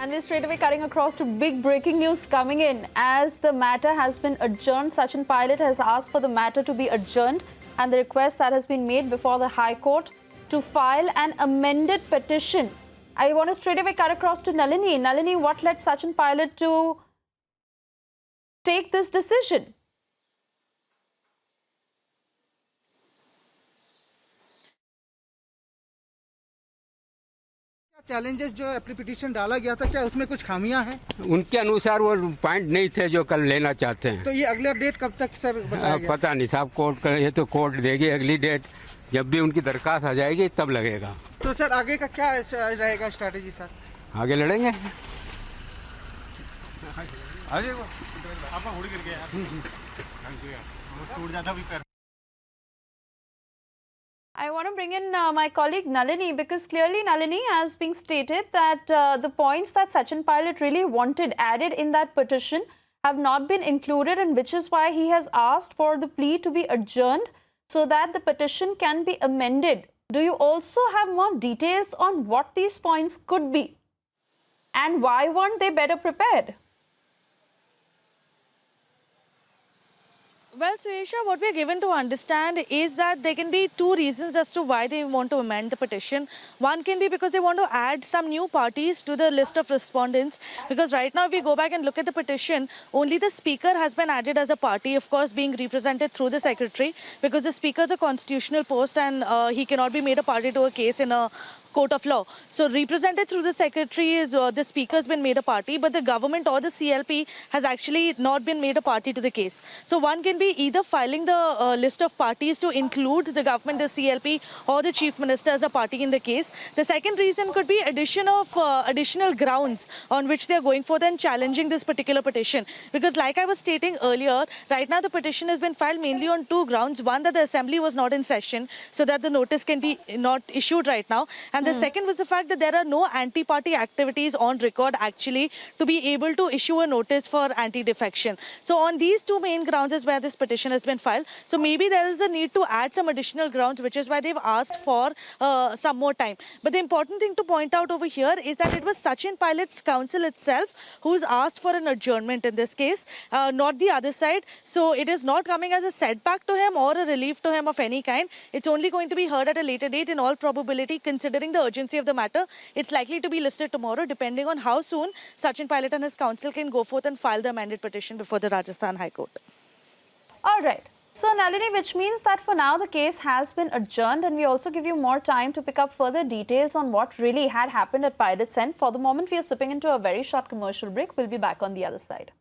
And we're straight away cutting across to big breaking news coming in. As the matter has been adjourned, Sachin Pilot has asked for the matter to be adjourned and the request that has been made before the High Court to file an amended petition. I want to straight away cut across to Nalini. Nalini, what led Sachin Pilot to take this decision? Challenges जो application डाला गया था, क्या उसमें कुछ खामियां हैं? उनके अनुसार वो पॉइंट नहीं थे जो कल लेना चाहते हैं। तो ये अगले अपडेट कब तक सर बताया गया? पता नहीं साहब, कोर्ट ये तो कोर्ट देगी अगली डेट, जब भी उनकी दरखास्त आ जाएगी तब लगेगा। तो सर आगे का क्या रहेगा स्ट्रैटेजी सर? आगे लड़ेंगे। I want to bring in my colleague Nalini, because clearly, Nalini, has been stated that the points that Sachin Pilot really wanted added in that petition have not been included, and which is why he has asked for the plea to be adjourned so that the petition can be amended. Do you also have more details on what these points could be and why weren't they better prepared? Well, Suesha, what we are given to understand is that there can be two reasons as to why they want to amend the petition. One can be because they want to add some new parties to the list of respondents, because right now if we go back and look at the petition, only the speaker has been added as a party, of course being represented through the secretary, because the speaker is a constitutional post and he cannot be made a party to a case in a court of law. So represented through the secretary is the speaker has been made a party, but the government or the CLP has actually not been made a party to the case. So one can be either filing the list of parties to include the government, the CLP or the chief minister as a party in the case. The second reason could be addition of additional grounds on which they are going for and challenging this particular petition. Because like I was stating earlier, right now the petition has been filed mainly on two grounds. One, that the assembly was not in session, so that the notice can be not issued right now. And the second was the fact that there are no anti-party activities on record actually to be able to issue a notice for anti-defection. So on these two main grounds is where this petition has been filed. So maybe there is a need to add some additional grounds, which is why they've asked for some more time. But the important thing to point out over here is that it was Sachin Pilot's counsel itself who's asked for an adjournment in this case, not the other side. So it is not coming as a setback to him or a relief to him of any kind. It's only going to be heard at a later date, in all probability, considering the urgency of the matter. It's likely to be listed tomorrow, depending on how soon Sachin Pilot and his counsel can go forth and file the amended petition before the Rajasthan High Court. All right. So, Nalini, which means that for now the case has been adjourned, and we also give you more time to pick up further details on what really had happened at Pilot's end. For the moment, we are sipping into a very short commercial break. We'll be back on the other side.